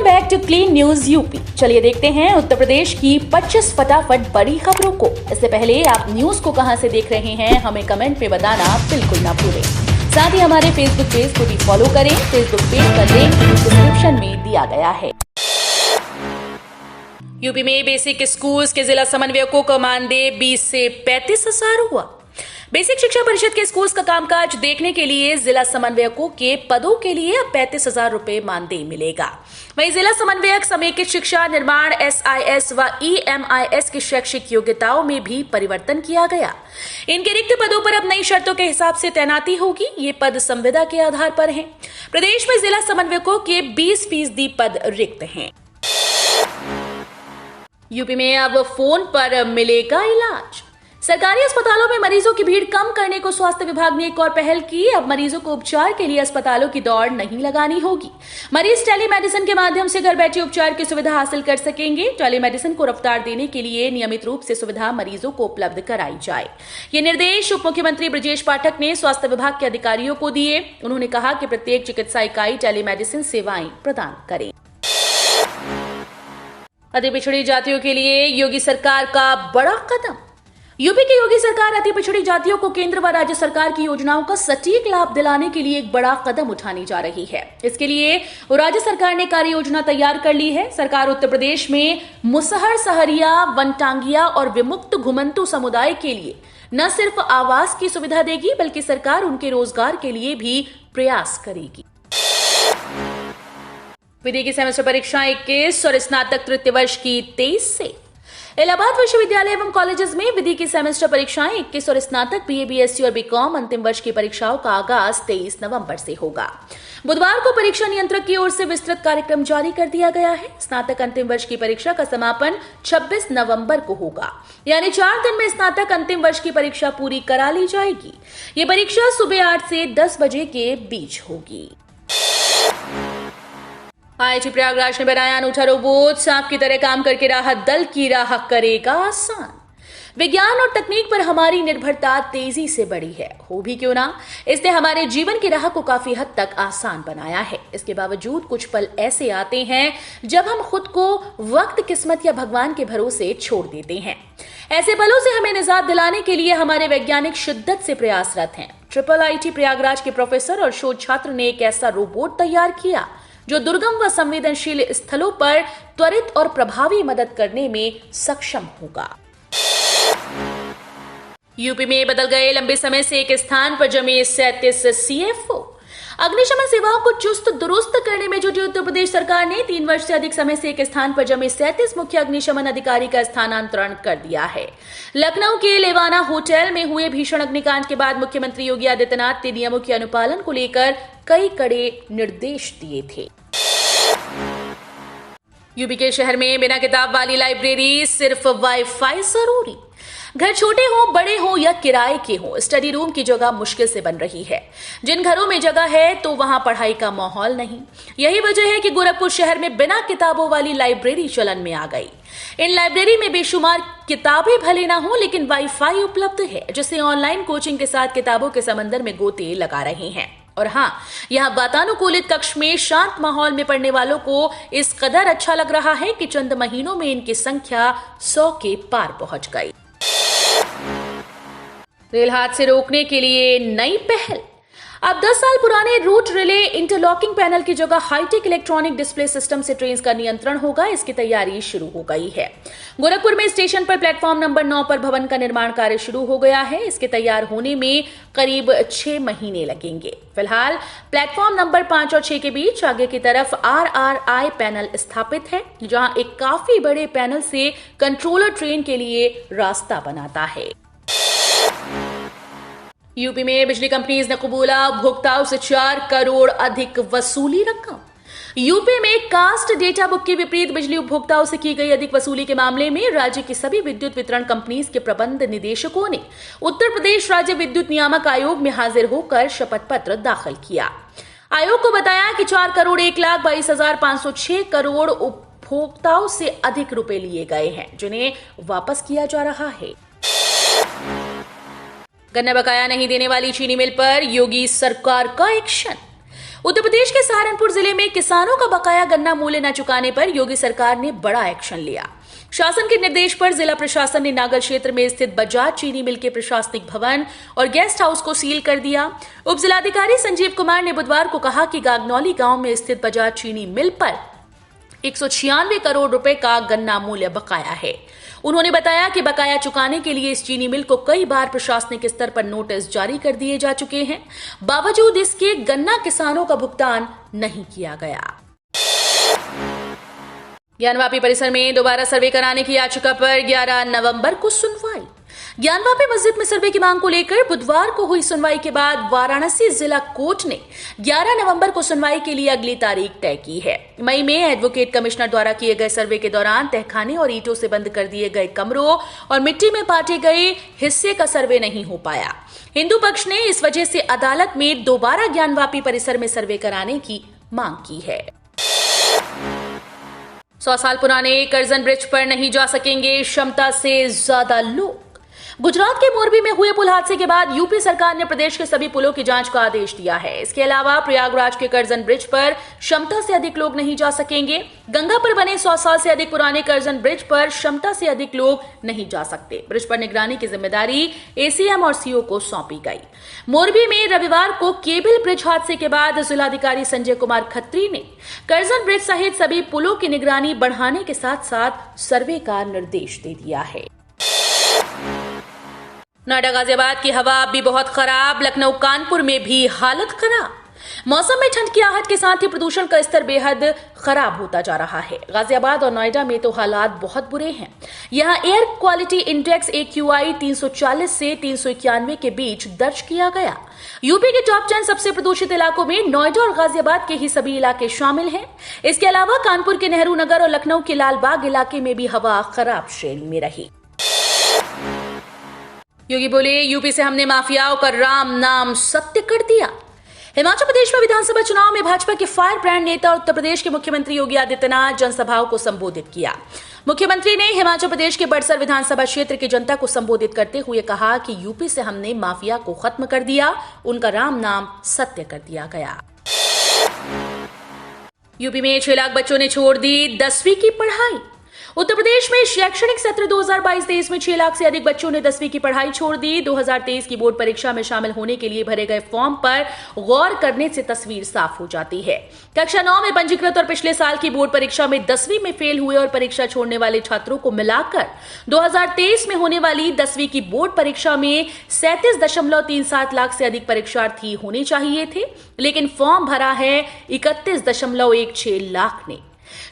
Back to clean news UP. चलिए देखते हैं उत्तर प्रदेश की 25 फटाफट बड़ी खबरों को। इससे पहले आप न्यूज को कहां से देख रहे हैं हमें कमेंट में बताना बिल्कुल ना भूलें। साथ ही हमारे फेसबुक पेज को भी फॉलो करें। फेसबुक पेज का लिंक डिस्क्रिप्शन में दिया गया है। यूपी में बेसिक स्कूल्स के जिला समन्वयकों का मानदेय 20 से 35 हजार हुआ। बेसिक शिक्षा परिषद के स्कूल्स का कामकाज देखने के लिए जिला समन्वयकों के पदों के लिए अब 35,000 रुपए मानदेय मिलेगा। वहीं जिला समन्वयक समेकित शिक्षा निर्माण SIS व EMIS की शैक्षिक योग्यताओं में भी परिवर्तन किया गया। इनके रिक्त पदों पर अब नई शर्तों के हिसाब से तैनाती होगी। ये पद संविदा के आधार पर हैं। प्रदेश में जिला समन्वयकों के 20% पद रिक्त हैं। यूपी में अब फोन पर मिलेगा इलाज। सरकारी अस्पतालों में मरीजों की भीड़ कम करने को स्वास्थ्य विभाग ने एक और पहल की। अब मरीजों को उपचार के लिए अस्पतालों की दौड़ नहीं लगानी होगी। मरीज टेलीमेडिसिन के माध्यम से घर बैठे उपचार की सुविधा हासिल कर सकेंगे। टेलीमेडिसिन को रफ्तार देने के लिए नियमित रूप से सुविधा मरीजों को उपलब्ध कराई जाए। ये निर्देश उप मुख्यमंत्री ब्रजेश पाठक ने स्वास्थ्य विभाग के अधिकारियों को दिए। उन्होंने कहा कि प्रत्येक चिकित्सा इकाई टेलीमेडिसिन सेवाएं प्रदान करे। अति पिछड़ी जातियों के लिए योगी सरकार का बड़ा कदम। यूपी की योगी सरकार अति पिछड़ी जातियों को केंद्र व राज्य सरकार की योजनाओं का सटीक लाभ दिलाने के लिए एक बड़ा कदम उठाने जा रही है। इसके लिए राज्य सरकार ने कार्य योजना तैयार कर ली है। सरकार उत्तर प्रदेश में मुसहर, सहरिया, वनटांगिया और विमुक्त घुमंतु समुदाय के लिए न सिर्फ आवास की सुविधा देगी बल्कि सरकार उनके रोजगार के लिए भी प्रयास करेगी। विधि की सेमेस्टर परीक्षा 21 और स्नातक तृतीय वर्ष की 23 से। इलाहाबाद विश्वविद्यालय एवं कॉलेजेस में विधि की सेमेस्टर परीक्षाएं 21 और स्नातक BA, BSc और BCom अंतिम वर्ष की परीक्षाओं का आगाज 23 नवंबर से होगा। बुधवार को परीक्षा नियंत्रक की ओर से विस्तृत कार्यक्रम जारी कर दिया गया है। स्नातक अंतिम वर्ष की परीक्षा का समापन 26 नवंबर को होगा, यानी 4 दिन में स्नातक अंतिम वर्ष की परीक्षा पूरी करा ली जाएगी। ये परीक्षा सुबह 8 से 10 बजे के बीच होगी। IIT प्रयागराज ने बनाया अनूठा रोबोट। सांप की तरह काम करके राहत दल की राह करेगा आसान। विज्ञान और तकनीक पर हमारी निर्भरता तेजी से बढ़ी है। हो भी क्यों ना, इसने हमारे जीवन की राह को काफी हद तक आसान बनाया है। इसके बावजूद कुछ पल ऐसे आते हैं जब हम खुद को वक्त, किस्मत या भगवान के भरोसे छोड़ देते हैं। ऐसे पलों से हमें निजात दिलाने के लिए हमारे वैज्ञानिक शिद्दत से प्रयासरत हैं। IIT प्रयागराज के प्रोफेसर और शोध छात्र ने एक ऐसा रोबोट तैयार किया जो दुर्गम व संवेदनशील स्थलों पर त्वरित और प्रभावी मदद करने में सक्षम होगा। यूपी में बदल गए लंबे समय से एक स्थान पर जमे 37 CFO। अग्निशमन सेवाओं को चुस्त दुरुस्त करने में जुटी उत्तर प्रदेश सरकार ने 3 वर्ष से अधिक समय से एक स्थान पर जमे 37 मुख्य अग्निशमन अधिकारी का स्थानांतरण कर दिया है। लखनऊ के लेवाना होटल में हुए भीषण अग्निकांड के बाद मुख्यमंत्री योगी आदित्यनाथ ने नियमों के अनुपालन को लेकर कई कड़े निर्देश दिए थे। यूपी के शहर में बिना किताब वाली लाइब्रेरी, सिर्फ वाईफाई जरूरी। घर छोटे हो, बड़े हो या किराए के हो, स्टडी रूम की जगह मुश्किल से बन रही है। जिन घरों में जगह है तो वहां पढ़ाई का माहौल नहीं। यही वजह है कि गोरखपुर शहर में बिना किताबों वाली लाइब्रेरी चलन में आ गई। इन लाइब्रेरी में बेशुमार किताबें भले ना हो, लेकिन वाईफाई उपलब्ध है, जिससे ऑनलाइन कोचिंग के साथ किताबों के समंदर में गोते लगा रहे हैं। और हाँ, यह वातानुकूलित कक्ष में शांत माहौल में पढ़ने वालों को इस कदर अच्छा लग रहा है कि चंद महीनों में इनकी संख्या 100 के पार पहुंच गई। रेल हादसे रोकने के लिए नई पहल। अब 10 साल पुराने रूट रिले इंटरलॉकिंग पैनल की जगह हाईटेक इलेक्ट्रॉनिक डिस्प्ले सिस्टम से ट्रेन का नियंत्रण होगा। इसकी तैयारी शुरू हो गई है। गोरखपुर में स्टेशन पर प्लेटफॉर्म नंबर 9 पर भवन का निर्माण कार्य शुरू हो गया है। इसके तैयार होने में करीब 6 महीने लगेंगे। फिलहाल प्लेटफॉर्म नंबर 5 और 6 के बीच आगे की तरफ RRI पैनल स्थापित है, जहां एक काफी बड़े पैनल से कंट्रोलर ट्रेन के लिए रास्ता बनाता है। यूपी में बिजली कंपनीज ने कबूला उपभोक्ताओं से 4 करोड़ अधिक वसूली रकम। यूपी में कास्ट डेटा बुक के विपरीत बिजली उपभोक्ताओं से की गई अधिक वसूली के मामले में राज्य की सभी विद्युत वितरण कंपनीज के प्रबंध निदेशकों ने उत्तर प्रदेश राज्य विद्युत नियामक आयोग में हाजिर होकर शपथ पत्र दाखिल किया। आयोग को बताया कि 4 करोड़ 1,22,506 करोड़ उपभोक्ताओं से अधिक रुपए लिए गए हैं, जिन्हें वापस किया जा रहा है। गन्ना बकाया नहीं देने वाली चीनी मिल पर योगी सरकार का एक्शन। उत्तर प्रदेश के सहारनपुर जिले में किसानों का बकाया गन्ना मूल्य न चुकाने पर योगी सरकार ने बड़ा एक्शन लिया। शासन के निर्देश पर जिला प्रशासन ने नागल क्षेत्र में स्थित बजाज चीनी मिल के प्रशासनिक भवन और गेस्ट हाउस को सील कर दिया। उप जिलाधिकारी संजीव कुमार ने बुधवार को कहा कि गागनौली गांव में स्थित बजाज चीनी मिल पर 196 करोड़ रुपए का गन्ना मूल्य बकाया है। उन्होंने बताया कि बकाया चुकाने के लिए इस चीनी मिल को कई बार प्रशासनिक स्तर पर नोटिस जारी कर दिए जा चुके हैं, बावजूद इसके गन्ना किसानों का भुगतान नहीं किया गया। ज्ञानवापी परिसर में दोबारा सर्वे कराने की याचिका पर 11 नवंबर को सुनवाई। ज्ञानवापी मस्जिद में सर्वे की मांग को लेकर बुधवार को हुई सुनवाई के बाद वाराणसी जिला कोर्ट ने 11 नवंबर को सुनवाई के लिए अगली तारीख तय की है। मई में एडवोकेट कमिश्नर द्वारा किए गए सर्वे के दौरान तहखाने और ईंटों से बंद कर दिए गए कमरों और मिट्टी में पाटे गए हिस्से का सर्वे नहीं हो पाया। हिंदू पक्ष ने इस वजह से अदालत में दोबारा ज्ञानवापी परिसर में सर्वे कराने की मांग की है। 100 साल पुराने करजन ब्रिज पर नहीं जा सकेंगे क्षमता से ज्यादा लोग। गुजरात के मोरबी में हुए पुल हादसे के बाद यूपी सरकार ने प्रदेश के सभी पुलों की जांच का आदेश दिया है। इसके अलावा प्रयागराज के करजन ब्रिज पर क्षमता से अधिक लोग नहीं जा सकेंगे। गंगा पर बने 100 साल से अधिक पुराने करजन ब्रिज पर क्षमता से अधिक लोग नहीं जा सकते। ब्रिज पर निगरानी की जिम्मेदारी एसीएम और सीओ को सौंपी गई। मोरबी में रविवार को केबल ब्रिज हादसे के बाद जिलाधिकारी संजय कुमार खत्री ने करजन ब्रिज सहित सभी पुलों की निगरानी बढ़ाने के साथ साथ सर्वे का निर्देश दे दिया है। नोएडा गाजियाबाद की हवा अब भी बहुत खराब, लखनऊ कानपुर में भी हालत खराब। मौसम में ठंड की आहट के साथ ही प्रदूषण का स्तर बेहद खराब होता जा रहा है। गाजियाबाद और नोएडा में तो हालात बहुत बुरे हैं। यहां एयर क्वालिटी इंडेक्स AQI 340 से 391 के बीच दर्ज किया गया। यूपी के टॉप 10 सबसे प्रदूषित इलाकों में नोएडा और गाजियाबाद के ही सभी इलाके शामिल हैं। इसके अलावा कानपुर के नेहरू नगर और लखनऊ के लालबाग इलाके में भी हवा खराब श्रेणी में रही। योगी बोले, यूपी से हमने माफियाओं का राम नाम सत्य कर दिया। हिमाचल प्रदेश में विधानसभा चुनाव में भाजपा के फायर ब्रांड नेता और उत्तर प्रदेश के मुख्यमंत्री योगी आदित्यनाथ जनसभाओं को संबोधित किया। मुख्यमंत्री ने हिमाचल प्रदेश के बड़सर विधानसभा क्षेत्र की जनता को संबोधित करते हुए कहा कि यूपी से हमने माफिया को खत्म कर दिया, उनका राम नाम सत्य कर दिया गया। यूपी में 6 लाख बच्चों ने छोड़ दी 10वीं की पढ़ाई। उत्तर प्रदेश में शैक्षणिक सत्र 2022-23 में 6 लाख से अधिक बच्चों ने 10वीं की पढ़ाई छोड़ दी। 2023 की बोर्ड परीक्षा में शामिल होने के लिए भरे गए फॉर्म पर गौर करने से तस्वीर साफ हो जाती है। कक्षा 9 में पंजीकृत और पिछले साल की बोर्ड परीक्षा में 10वीं में फेल हुए और परीक्षा छोड़ने वाले छात्रों को मिलाकर 2023 में होने वाली 10वीं की बोर्ड परीक्षा में 37.37 लाख से अधिक परीक्षार्थी होने चाहिए थे, लेकिन फॉर्म भरा है 31.16 लाख ने।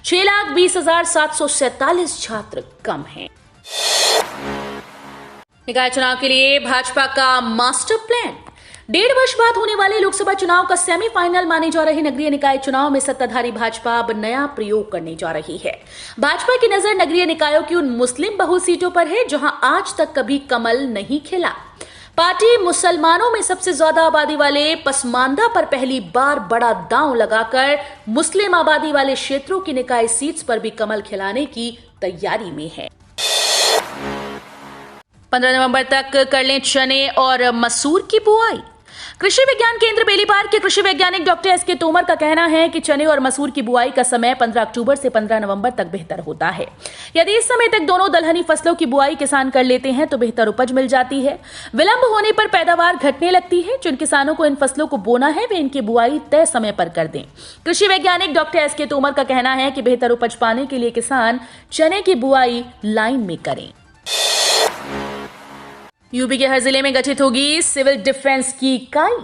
6,20,747 छात्र कम हैं। निकाय चुनाव के लिए भाजपा का मास्टर प्लान। 1.5 वर्ष बाद होने वाले लोकसभा चुनाव का सेमीफाइनल माने जा रहे नगरीय निकाय चुनाव में सत्ताधारी भाजपा अब नया प्रयोग करने जा रही है। भाजपा की नजर नगरीय निकायों की उन मुस्लिम बहुल सीटों पर है जहां आज तक कभी कमल नहीं खिला। पार्टी मुसलमानों में सबसे ज्यादा आबादी वाले पसमानदा पर पहली बार बड़ा दांव लगाकर मुस्लिम आबादी वाले क्षेत्रों की निकाय सीट्स पर भी कमल खिलाने की तैयारी में है। 15 नवंबर तक कर लें चने और मसूर की बुआई। कृषि विज्ञान केंद्र बेलीपार के कृषि वैज्ञानिक डॉक्टर एस के तोमर का कहना है कि चने और मसूर की बुआई का समय 15 अक्टूबर से 15 नवंबर तक बेहतर होता है। यदि इस समय तक दोनों दलहनी फसलों की बुआई किसान कर लेते हैं तो बेहतर उपज मिल जाती है। विलंब होने पर पैदावार घटने लगती है। जिन किसानों को इन फसलों को बोना है वे इनकी बुआई तय समय पर कर दें। कृषि वैज्ञानिक डॉक्टर एस के तोमर का कहना है कि बेहतर उपज पाने के लिए किसान चने की बुआई लाइन में करें। यूपी के हर जिले में गठित होगी सिविल डिफेंस की इकाई।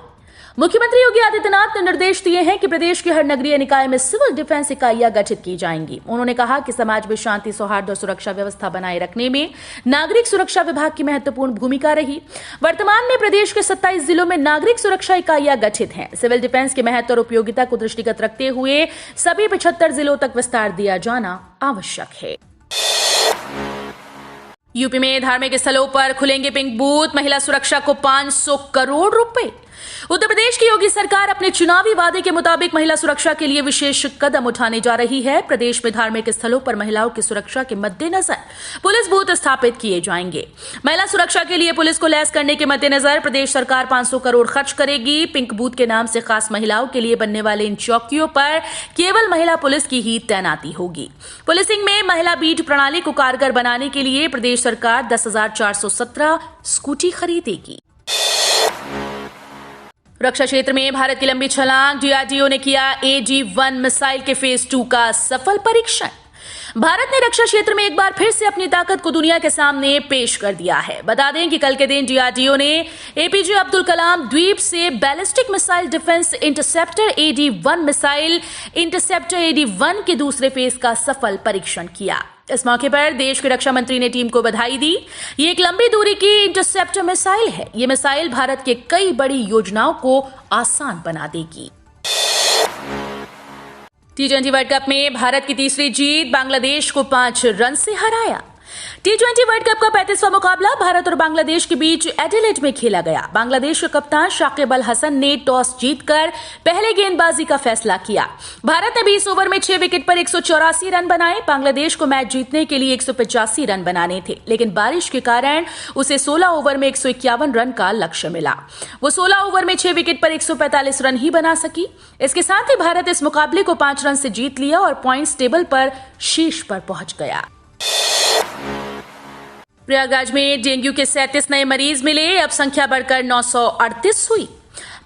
मुख्यमंत्री योगी आदित्यनाथ ने निर्देश दिए हैं कि प्रदेश के हर नगरीय निकाय में सिविल डिफेंस इकाइयां गठित की जाएंगी। उन्होंने कहा कि समाज में शांति, सौहार्द और सुरक्षा व्यवस्था बनाए रखने में नागरिक सुरक्षा विभाग की महत्वपूर्ण भूमिका रही। वर्तमान में प्रदेश के 27 जिलों में नागरिक सुरक्षा इकाइयां गठित हैं। सिविल डिफेंस के महत्व और उपयोगिता को दृष्टिगत रखते हुए सभी 75 जिलों तक विस्तार दिया जाना आवश्यक है। यूपी में धार्मिक स्थलों पर खुलेंगे पिंक बूथ। महिला सुरक्षा को 500 करोड़ रुपए। उत्तर प्रदेश की योगी सरकार अपने चुनावी वादे के मुताबिक महिला सुरक्षा के लिए विशेष कदम उठाने जा रही है। प्रदेश में धार्मिक स्थलों पर महिलाओं की सुरक्षा के मद्देनजर पुलिस बूथ स्थापित किए जाएंगे। महिला सुरक्षा के लिए पुलिस को लैस करने के मद्देनजर प्रदेश सरकार 500 करोड़ खर्च करेगी। पिंक बूथ के नाम से खास महिलाओं के लिए बनने वाले इन चौकियों पर केवल महिला पुलिस की ही तैनाती होगी। पुलिसिंग में महिला बीट प्रणाली को कारगर बनाने के लिए प्रदेश सरकार 10,417 स्कूटी खरीदेगी। रक्षा क्षेत्र में भारत की लंबी छलांग, डीआरडीओ ने किया AG-1 मिसाइल के फेज 2 का सफल परीक्षण। भारत ने रक्षा क्षेत्र में एक बार फिर से अपनी ताकत को दुनिया के सामने पेश कर दिया है। बता दें कि कल के दिन डीआरडीओ ने APJ अब्दुल कलाम द्वीप से ballistic missile defence interceptor AD-1 missile interceptor AD-1 के दूसरे फेज का सफल परीक्षण किया। इस मौके पर देश के रक्षा मंत्री ने टीम को बधाई दी। ये एक लंबी दूरी की इंटरसेप्टर मिसाइल है। ये मिसाइल भारत के कई बड़ी योजनाओं को आसान बना देगी। T20 वर्ल्ड कप में भारत की तीसरी जीत, बांग्लादेश को 5 रन से हराया। T20 वर्ल्ड कप का 35वां मुकाबला भारत और बांग्लादेश के बीच एडिलेड में खेला गया। बांग्लादेश के कप्तान शाकिब अल हसन ने टॉस जीतकर पहले गेंदबाजी का फैसला किया। भारत ने 20 ओवर में 6 विकेट पर 184 रन बनाए। बांग्लादेश को मैच जीतने के लिए 185 रन बनाने थे, लेकिन बारिश के कारण उसे 16 ओवर में 151 रन का लक्ष्य मिला। वो 16 ओवर में 6 विकेट पर 145 रन ही बना सकी। इसके साथ ही भारत इस मुकाबले को 5 रन से जीत लिया और पॉइंट्स टेबल पर शीर्ष पर पहुंच गया। प्रयागराज में डेंगू के 37 नए मरीज मिले, अब संख्या बढ़कर 938 हुई।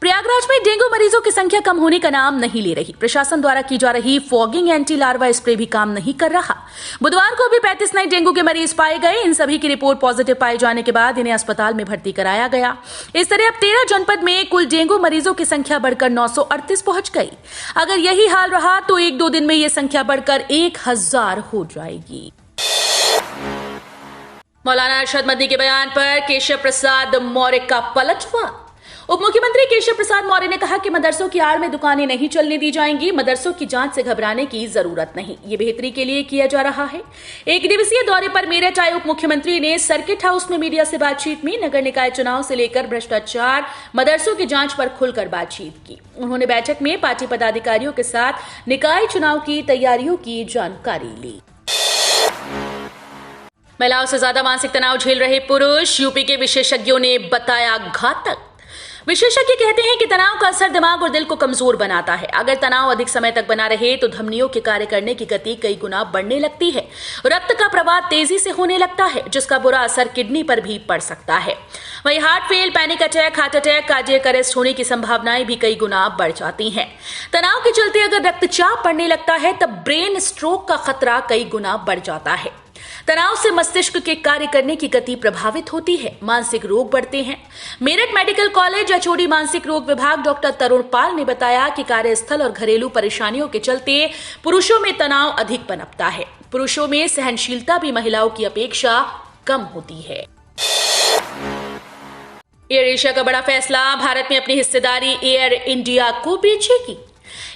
प्रयागराज में डेंगू मरीजों की संख्या कम होने का नाम नहीं ले रही। प्रशासन द्वारा की जा रही फॉगिंग एंटी लार्वा स्प्रे भी काम नहीं कर रहा। बुधवार को भी 35 नए डेंगू के मरीज पाए गए। इन सभी की रिपोर्ट पॉजिटिव पाए जाने के बाद इन्हें अस्पताल में भर्ती कराया गया। इस तरह अब 13 जनपद में कुल डेंगू मरीजों की संख्या बढ़कर 938 पहुंच गई। अगर यही हाल रहा तो 1-2 दिन में यह संख्या बढ़कर 1000 हो जाएगी। मौलाना अरशद मदनी के बयान पर केशव प्रसाद मौर्य का पलटवार। उप मुख्यमंत्री केशव प्रसाद मौर्य ने कहा कि मदरसों की आड़ में दुकानें नहीं चलने दी जाएंगी। मदरसों की जांच से घबराने की जरूरत नहीं, ये बेहतरी के लिए किया जा रहा है। एक दिवसीय दौरे पर मेरठ आए उप मुख्यमंत्री ने सर्किट हाउस में मीडिया से बातचीत में नगर निकाय चुनाव से लेकर भ्रष्टाचार, मदरसों की जांच पर खुलकर बातचीत की। उन्होंने बैठक में पार्टी पदाधिकारियों के साथ निकाय चुनाव की तैयारियों की जानकारी ली। महिलाओं से ज्यादा मानसिक तनाव झेल रहे पुरुष, यूपी के विशेषज्ञों ने बताया घातक। विशेषज्ञ कहते हैं कि तनाव का असर दिमाग और दिल को कमजोर बनाता है। अगर तनाव अधिक समय तक बना रहे तो धमनियों के कार्य करने की गति कई गुना बढ़ने लगती है। रक्त का प्रवाह तेजी से होने लगता है, जिसका बुरा असर किडनी पर भी पड़ सकता है। वहीं heart fail, panic attack, heart attack, cardiac arrest होने की संभावनाएं भी कई गुना बढ़ जाती हैं। तनाव के चलते अगर रक्तचाप बढ़ने लगता है तब ब्रेन स्ट्रोक का खतरा कई गुना बढ़ जाता है। तनाव से मस्तिष्क के कार्य करने की गति प्रभावित होती है, मानसिक रोग बढ़ते हैं। मेरठ मेडिकल कॉलेज HOD मानसिक रोग विभाग डॉक्टर तरुण पाल ने बताया कि कार्यस्थल और घरेलू परेशानियों के चलते पुरुषों में तनाव अधिक पनपता है। पुरुषों में सहनशीलता भी महिलाओं की अपेक्षा कम होती है। एयर एशिया का बड़ा फैसला, भारत में अपनी हिस्सेदारी एयर इंडिया को बेचेगी।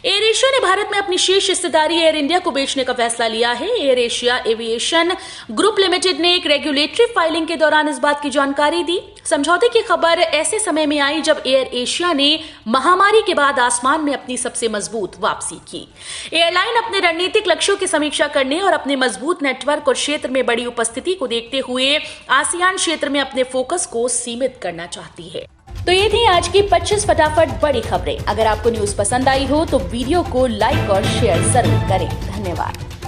एयर एशिया ने भारत में अपनी शेष हिस्सेदारी एयर इंडिया को बेचने का फैसला लिया है। Air Asia aviation group limited ने एक रेगुलेटरी फाइलिंग के दौरान इस बात की जानकारी दी। समझौते की खबर ऐसे समय में आई जब एयर एशिया ने महामारी के बाद आसमान में अपनी सबसे मजबूत वापसी की। एयरलाइन अपने रणनीतिक लक्ष्यों की समीक्षा करने और अपने मजबूत नेटवर्क और क्षेत्र में बड़ी उपस्थिति को देखते हुए आसियान क्षेत्र में अपने फोकस को सीमित करना चाहती है। तो ये थी आज की 25 फटाफट बड़ी खबरें। अगर आपको न्यूज पसंद आई हो तो वीडियो को लाइक और शेयर जरूर करें। धन्यवाद।